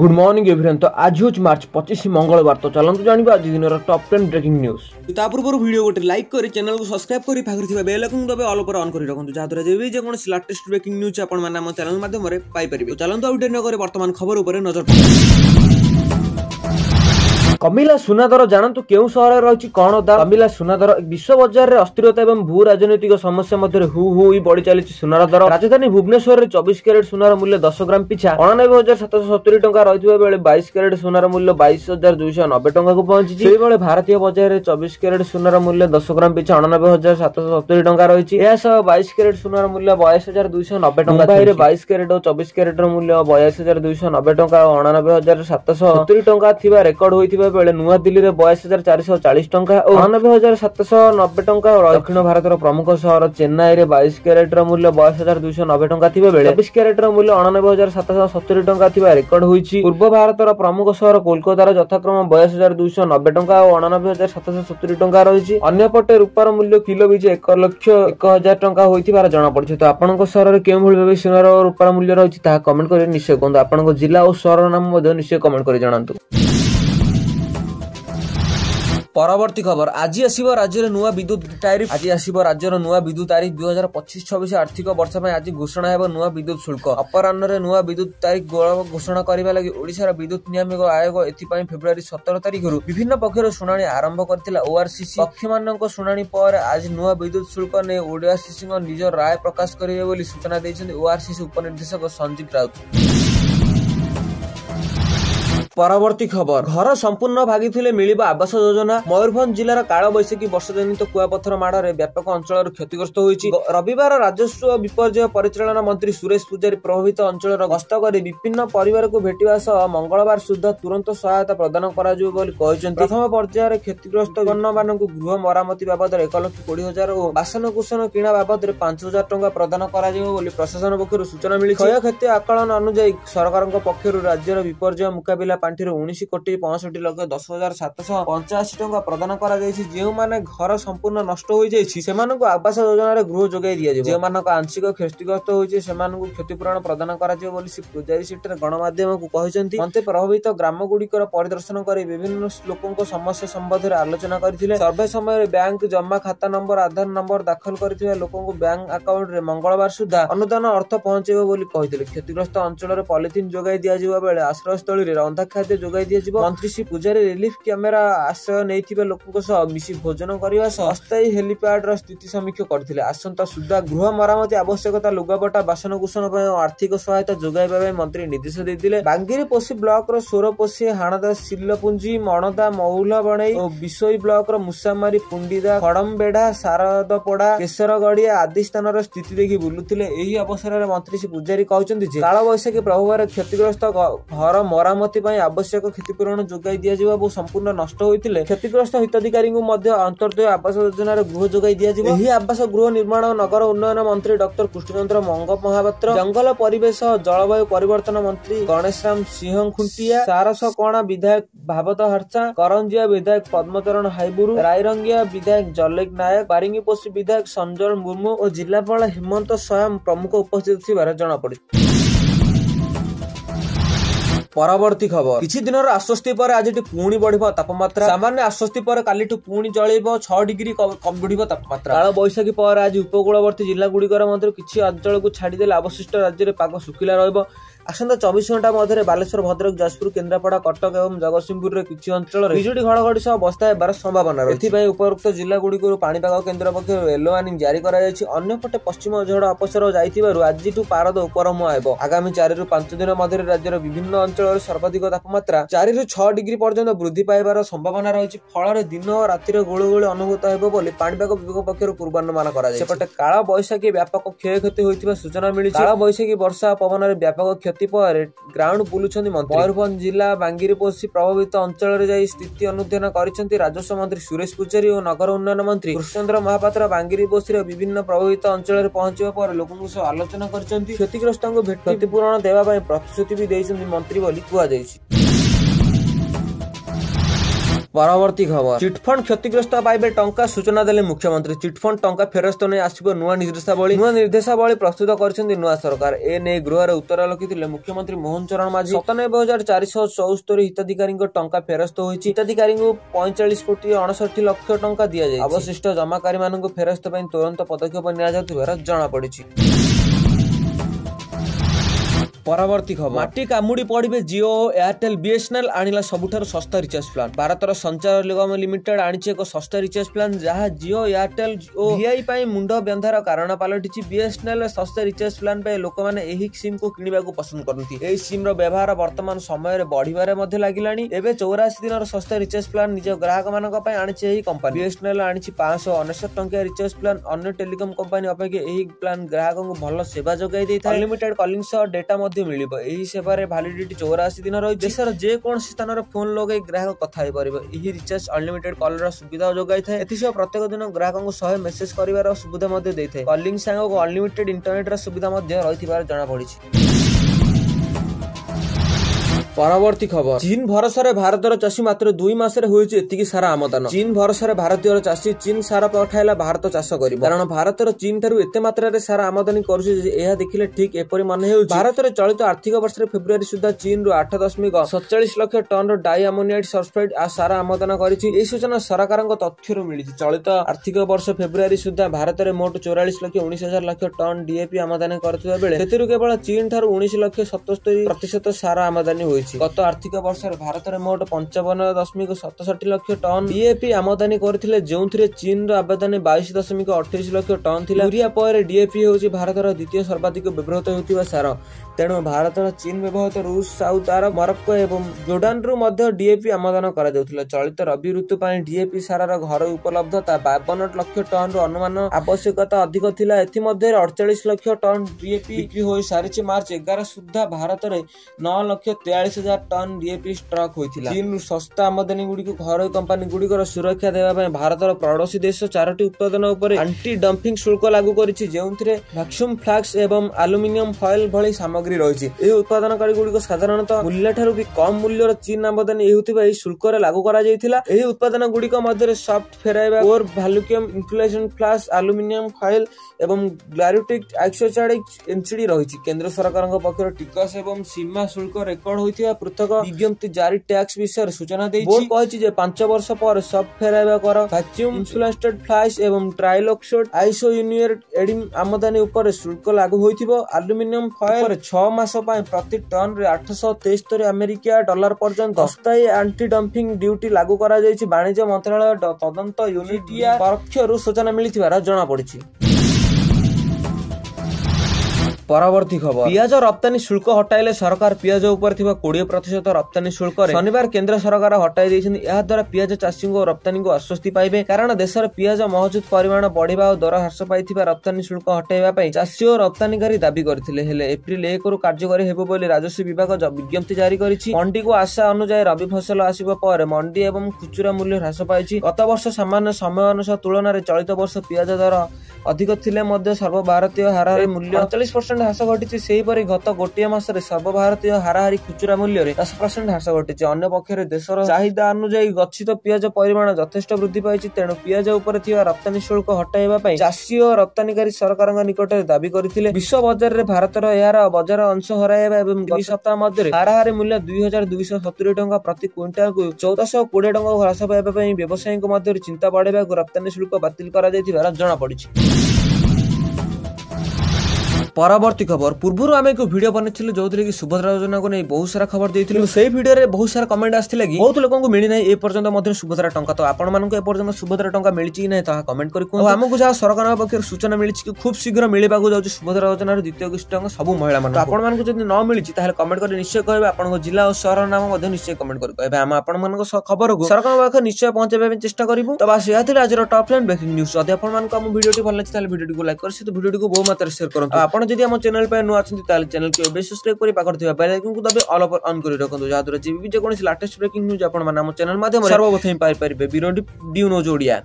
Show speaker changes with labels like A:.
A: Good morning everyone. तो आज हूँ मार्च 25 मंगलवार। तो चलते जानवे आज दिन टॉप 10 ब्रेकिंग न्यूज। ता पूर्व वीडियो गोटे लाइक कर चैनल को सब्सक्राइब कर पाखर बेल आइकन दबे ऑल पर ऑन कर रखु जहाँद्वारा जब भी जेकोसी लेटेस्ट ब्रेकिंग न्यूज आपण आम चैनल माध्यम पाइपर। चलते आउट नगर वर्तमान खबर उपर नजर कमिला सुना दर जानतु केउ सहर रही कौन दाम कमिला सुना दर विश्व बजार में अस्थिरता और भू राजनैतिक समस्या मध्य हु हु बढ़ी चली सुनार दर। राजधानी भुवनेश्वर में 24 कैरेट सुनार मूल्य 10 ग्राम पिछा 89,770 टंका रही 22 कैरेट सुनार मूल्य 22,290 टंका को पहुंची। भारतीय बजार में 24 कैरेट सुनार मूल्य 10 ग्राम पिछा 89,770 टंका रही। 22 कैरेट सुनार मूल्य 22,290 टंका। मुंबई में 22 कैरेट और 24 कैरेट मूल्य 22,290 टंका और 89,770 टंका थिबा रेकर्ड होइथिबा बेले नुआ दिल्ली में 22,440 टंका और 99,790 टंका। दक्षिण भारत प्रमुख सहर चेन्नई में 22 कैरेट मूल्य 22,290 टंका थिबा बेले 24 कैरेट मूल्य 89,770 टंका थिबा रेकर्ड होइछि। पूर्व भारत प्रमुख सहर कोलकाता यथाक्रम 22,290 टंका और 89,770 टंका रही। अन्यपटे रूपार मूल्य किलो बीच 1,01,000 टंका होइथिबार जଣା पड़छि। तो आपनक सहर रे केउ भଳି भाबे सोनार और रूपार मूल्य रही ता कमेंट करि निश्चय कहंतु। आपनक जिला और सहर नाम मध्ये निश्चय कमेंट करि जणांतु। परवर्ती खबर आज आसीबो राज्य नुआ विद्युत टैरिफ। आज आसीबो राज्य नुआ विद्युत तारीख 2025-26 आर्थिक वर्ष में आज घोषणा हेबो नुआ विद्युत शुल्क। अपराह्न रे नुआ विद्युत तारीख घोषणा करबा लागि ओडिसा विद्युत नियामक आयोग एथिपाई फेब्रुआरी 17 तारिख रु विभिन्न पक्षर शुणाणी आरंभ करथिला। ओआरसीसी पक्ष मानक शुणाणी पर आज नुआ विद्युत शुल्क ने ओआरसीसी निज राय प्रकाश करिवे बोली सूचना दैछन्ती ओआरसीसी उपनिर्देशक संजीव राउत। परवर्ती खबर घर संपूर्ण भागी मिलिबा आवास योजना। मयूरभंज जिलार काल बैशाखी वर्षा जनित कुआपथर माड़े व्यापक अंचल क्षतिग्रस्त होइछि। रविवार राजस्व विपर्यय परिचालना मंत्री सुरेश पूजारी प्रभावित अंचल गस्त कर विभिन्न परिवार को भेटिबा सह मंगलवार सुधा तुरंत सहायता प्रदान कराजिबो बोली कहिसेंति। प्रथम पर्यायर क्षतिग्रस्त गणमानकु गृह मरामती बाबद 1,20,000 और बासनकुसन किणा बाबद 5,000 टंका प्रदान कराजिबो बोली प्रशासन पक्षरु सूचना मिली। क्षयक्षति आकलन अनुसार सरकारक पक्षरु राज्यर विपर्यय मुकाबिला पांठिर 19,65,10,785 टंका प्रदान करा जायछि। जे माने घर संपूर्ण नष्ट होई जायछि सेमानकु आवास योजना रे गृह जोगाई दिया जेबो। जे मानक आंशिक क्षतिग्रस्त होइछि सेमानकु क्षतिपूरण प्रदान करा जेबो बोली पूजारी सेक्टर गणमाध्यम को कहिसेंति। मंत्री प्रभावित ग्राम गुडिकर परिदर्शन करी विभिन्न लोकक समस्या संबंध रे आलोचना करथिले। सर्वे समय बैंक जमा खाता नंबर आधार नंबर दाखल करथिबा लोकक बैंक अकाउंट रे मंगलवार सुधा अनुदान अर्थ पहुंचेबो बोली कहिथिले। क्षतिग्रस्त अंचल रे पॉलिथिन जोगाई दिया जेबा बेले आश्रय स्थली रे रंधा खाद्य जोगाई दिया जिवो। मंत्री श्री पूजारी रिलीफ कैमेरा आश्रय नैथिबा लोकक सह मिसी भोजन करिवा सह अस्थायी हेलीपैड र स्थिति समीक्षा करथिले। आसंता सुधा गृह मरामती आवश्यकता लुगापटा बासनकुसन पर आर्थिक सहायता जोगाइबा ପାଇଁ मंत्री निर्देश दैथिले। बांगीरी पोसी ब्लॉक र सोरपोसी हाणादा सिल्लपुंजी मणदा मौला बणई और बिसोई ब्लॉक र मुसामारी पुंडीदा खड़मबेढ़ा शारदपड़ा केशरगड़िया आदि स्थान र स्थिति देखि बुलुथिले। एही अवसर रे मंत्री श्री पूजारी कहउचंती जे काल बैशाखी प्रभाव क्षतिग्रस्त घर मरामती आवश्यक क्षतिपूरण जोगाई दिया जिवो। वो संपूर्ण नष्ट होइतिले क्षतिग्रस्त हिताधिकारी को मध्य अंतर्दय आवास योजना रे गृह जोगाई दिया जिवो। एही आवास गृह निर्माण और नगर उन्नयन मंत्री डॉक्टर कृष्णचंद्र मंग महापात्र, जंगल परिवेश जलवायु परिवर्तन मंत्री गणेशराम सिंह खुंटिया, सारसकोणा विधायक भावत हर्षा, करंजिया विधायक पद्मचरण हाईबुरु, रायरंगिया विधायक जलेक नायक, बारिंगीपोषी विधायक संजय मुर्मू और जिलापाल हेमंत स्वयं प्रमुख उपस्थित थिबार जଣା पड़िछि। परवर्ती खबर किछि दिनर आश्वस्ति पर आज पुणी बढ़िबो तापमात्रा। सामान्य आश्वस्ति पर कालीठु पुणी जळिबो 6 डिग्री कम बढ़िबो तापमात्रा। काल बैशाखी पर आज उपकूलवर्ती जिला गुड़िकर मध्य किछि अंचल को छाड़ी देले अवशिष्ट राज्य रे पाग सुखिला रहइबो। आसंता 24 घंटा मध्य बालेश्वर भद्रक जाजपुर केन्द्रापड़ा कटक एवं जगतसिंहपुर रे किछि अंचल रे बिजुली घड़घड़ी सह बस्ता हेबार संभावना रही। एथिपई उपरोक्त जिला गुड़िकर पाणीपाग केन्द्र पक्षरु येलो वार्निंग जारी करा जायछि। अन्यपटे पश्चिम झड़ अपसर जाइथिबारु आजिठु पारद उपरमुआ हेबो। आगामी 4 रु 5 दिन मध्य राज्यर विभिन्न अंचल सर्वाधिक तापमात्रा 4 रु 6 डिग्री पर्यंत वृद्धि पाइबार संभावना रही। फल दिन और रातिर गुळुगुळी अनुभूत हेबो बोली पाणीपाग विभाग पक्षरु पूर्वानुमान करा जायछि। सेपटे काल बैशाखी व्यापक क्षयक्षति होइथिबा सूचना मिली। काल बैशाखी वर्षा पवन रे व्यापक क्षति पर ग्राउंड बुलुछन्ती मंत्री। मयूरभंज जिला बांगीरपोषी प्रभावित अंचल रे जाई स्थिति अनुध्यान करिसन्ती राजस्व मंत्री सुरेश पूजारी और नगर उन्नयन मंत्री कृष्णचंद्र महापात्र। बांगीरपोषी रे विभिन्न प्रभावित अंचल रे पहुंचिबा पर लोकक सह आलोचना करिसन्ती। क्षतिग्रस्तଙ୍କୁ क्षतिपूरण देबा ପାଇଁ प्रतिश्रुति भी दैसन्ती मंत्री बोली कुआ जायछि। परवर्ती खबर चिटफंड क्षतिग्रस्त पाइबे टंका सूचना देले मुख्यमंत्री चिटफंड टंका फेरस्त नहीं आसिबो नुआ निर्देशावली प्रस्तुत करछन्ती नुआ सरकार ए नै गृहरे उत्तर लिखिथिले मुख्यमंत्री मोहन चरण माझी 97,474 हिताधिकारी टंका फेरस्त होईछि हिताधिकारी 45,69,00,000 टंका दिया जाय अवशिष्ट जमाकारी मानक फेरस्त पई तुरंत पदक्षेप निया जाउथिबार जणा पड़िछि। परवर्ती खबर माटी कामुड़ी पड़े जियो और एयरटेल बीएसएनएल आनिला सबुठार सस्ता रिचार्ज प्लान भारतर संचार निगम लिमिटेड आनिछि एक सस्ता रिचार्ज प्लान जहाँ जियो एयरटेल और वीआई पाई मुंड व्यंधार कारण पलटिछि बीएसएनएल सस्ता रिचार्ज प्लान पे लोक माने एही सिम को किनिबा को पसंद करथि एही सिम रो व्यवहार वर्तमान समय रे बढ़िबारे मध्ये लागिलानी एबे 84 दिनर सस्ता रिचार्ज प्लान निज ग्राहक मानक पई आनिछि एही कंपनी बीएसएनएल आनिछि 569 टंका रिचार्ज प्लान अन्य टेलिकॉम कंपनी अपेक्षा एही प्लान ग्राहक को भल सेवा जोगाई दैथाय अनलिमिटेड कॉलिंग सह डेटा मिलिबो एही सेवारे वैलिडिटी 84 दिन रही देशर जे कोन स्थान रे फोन लगे ग्राहक कथा होई परिबो एही रिचार्ज अनलिमिटेड कॉल रो सुविधा जोगाई थाए एथिसे प्रत्येक दिन ग्राहक को 100 मेसेज करिवार सुविधा मध्ये दैथाय कॉलिंग संग को अनलिमिटेड इंटरनेट रो सुविधा मध्ये रहिथिबार जणा पड़िछि। परवर्ती खबर चीन भरोसा भारतर चाषी मात्र 2 मासरे होइछि एतिकी सारा आमदान चीन भरोसा भारतीय चाषी चीन सारा पठाइला भारत चाष करिबो कारण भारतर चीन थारु एते मात्रा रे सारा आमदानी करूछि जे एहा देखिले ठीक एपरि मन हेउछि भारतर चलित आर्थिक वर्ष रे फेब्रुआरी सुद्धा चीन रु 8.47 लाख टन रो डाई अमोनियम सल्फेट आ सारा आमदान करिछि ए सूचना सरकारक तथ्यरु मिलिछि चलित आर्थिक वर्ष फेब्रुआरी सुद्धा भारत रे मोट 44,19,000 लाख टन डीएपी आमदानी करथिबा बेले सेतिरु केवल चीन थारु 19,77% सारा आमदानी होइछि गत आर्थिक वर्ष भारत में मोट 55.67 लाख टन डीएपी आमदानी करथिले जोंथिरे चीन रो आमदानी 22.38 लाख टन थिला यूरिया पर डीएपी होछि भारतर द्वितीय सर्वाधिक व्यवहृत होतिबा सार तेणु भारतर चीन व्यवहृत रूस साउथ अरब मोरक्को एवं जोर्डान रु मध्य डीएपी आमदान करा जाउथिला चलित रबी ऋतु पई डीएपी सारार घर उपलब्धता 52 लाख टन रो अनुमान आवश्यकता अधिक थिला एथि मध्ये 48 लाख टन डीएपी बिक्री होई सारिछि मार्च 11 सुद्धा भारत रे 9,43,000 टन डीएपी स्टॉक होइथिला चीन सस्ता आमदानी गुडी को घरोई कंपनी गुडी को सुरक्षा देबा पई भारतर पड़ोसी देश 4टी उत्पादन ऊपर एंटी डंपिंग शुल्क लागू करिछि जेउंथिरे वैक्यूम फ्लास्क एवं एल्युमिनियम फॉइल भली सामग्री रहिछि एही उत्पादनकारी गुडी को साधारणतः मूल्य ठारु भी कम मूल्यर चीन आमदानी हेउथिबा एही शुल्क रे लागू करा जायथिला एही उत्पादन गुडी को मध्ये सॉफ्ट फेराइबा और vacuum insulation flask aluminium foil एवं ग्लारुटिक एक्सोचाइड एनसीडी रहिछि केंद्र सरकारक पक्षर टिकस एवं सीमा शुल्क रेकॉर्ड होइथिबा पृथक विज्ञप्ति जारी टैक्स विषय सूचना दैछि बोर्ड कहिछि जे 5 वर्ष पर सॉफ्ट फेराइबा कर वैक्यूम इन्सुलेटेड फ्लास्क एवं ट्राइलॉक्साइड आइसो यूनियर एडिम आमदानी ऊपर शुल्क लागू होइथिबो एल्युमिनियम फॉइल 6 मास पय प्रति टन रे 873 अमेरिका डॉलर पर्यंत अस्थायी एंटी डंपिंग ड्यूटी लागू करा जायछि वाणिज्य मंत्रालय तदंत यूनिट पक्षरु सूचना मिलिथिबार जणा पड़िछि। परवर्ती खबर पियाज रप्तानी शुल्क हटाइले सरकार पियाज ऊपर 20% रप्तानी शुल्क शनिवार केंद्र सरकार हटाई देइछन्ति एहा द्वारा पियाज चाषी को रप्तानी को आश्वस्ति पाइबे कारण देशर पियाज महजूद परिमाण बढ़िबा और दर ह्रास पाइथिबा रप्तानी शुल्क हटाइबा पई चाषी और रप्तानीकारी दाबी करथिले हेले एप्रिल 1 रु कार्यकारी हेबो बोली राजस्व विभाग विज्ञप्ति जारी करिछि मंडी को आशा अनुसार रबी फसल आसीबा पर मंडी एवं खुचुरा मूल्य ह्रास पाइछि गत वर्ष सामान्य समय अनुसार तुलना रे चलित वर्ष पियाज दर अधिक थिले मध्ये सर्वभारतीय हाराहारी मूल्य 48% ह्रास घटिछि सेहिपरि गत गोटिए मासरे सर्वभारतीय हाराहारी खुचुरा मूल्य रे 10% ह्रास घटिछि अन्य पक्षरे देशर चाहिदा अनुसार गच्छित पियाज परिमाण यथेष्ट वृद्धि पाइछि तेणु पियाज ऊपर थिबा रप्तानी शुल्क हटाइबा पई चाषी और रप्तानीकारी सरकारक निकटरे दाबी करथिले विश्व बजार रे भारतर यार बजार अंश हराइबा एवं 2 सप्ताह मध्ये हाराहारी मूल्य 2270 टंका प्रति क्विंटाल को 1420 टंका ह्रास पाइबा पई व्यवसायीक मध्ये चिंता बढ़ाइबा रप्तानी शुल्क बातिल करा जायथिबार जणा पड़िछि। परवर्ती खबर पूर्व आम एक वीडियो बनैथिलु जोथि कि सुभद्रा योजना को नहीं बहुत सारा खबर देइथिलु सेही वीडियो रे बहुत सारा कमेंट आस्थिले कि बहुत लोगन को मिली नै ए पर्यंत मध्ये सुभद्रा टंका तो आपण मानको ए पर्यंत सुभद्रा टंका मिली छि नै ता कमेंट करि को हमकु जा सरकार पक्षर सूचना मिली छि कि खूब शीघ्र मिलिबा को जाउछि सुभद्रा योजना रे द्वितीय किस्त टंका सब महिला मान आपण मानको जदि न मिली छि ताले कमेंट करि निश्चय कहबे आपण जिल्ला और शहर नाम मध्ये निश्चय कमेंट करि कहबे हम आपण मानको खबर को सरकार पक्ष निश्चय पहुंचाबे चेष्टा करिवु तो बस या थिला आज रो टॉप लाइन ब्रेकिंग न्यूज यदि आपण मानको हम वीडियो टी भल लागिछि ताले वीडियो को लाइक करछि तो वीडियो को बहु मात्रा शेयर करंतु आपण जदि हम चैनल पे नु आछन्ति ताले चैनल के सब्सक्राइब करि पाकर थिबा बेल आइकन को दबे ऑल ओवर ऑन करि रखंतु जा द्वारा जे भी जे कोनसी लेटेस्ट ब्रेकिंग न्यूज आपण माने हम चैनल माध्यम सर्वप्रथम पाइ परिबे बिरोडी न्यूज ओडिया।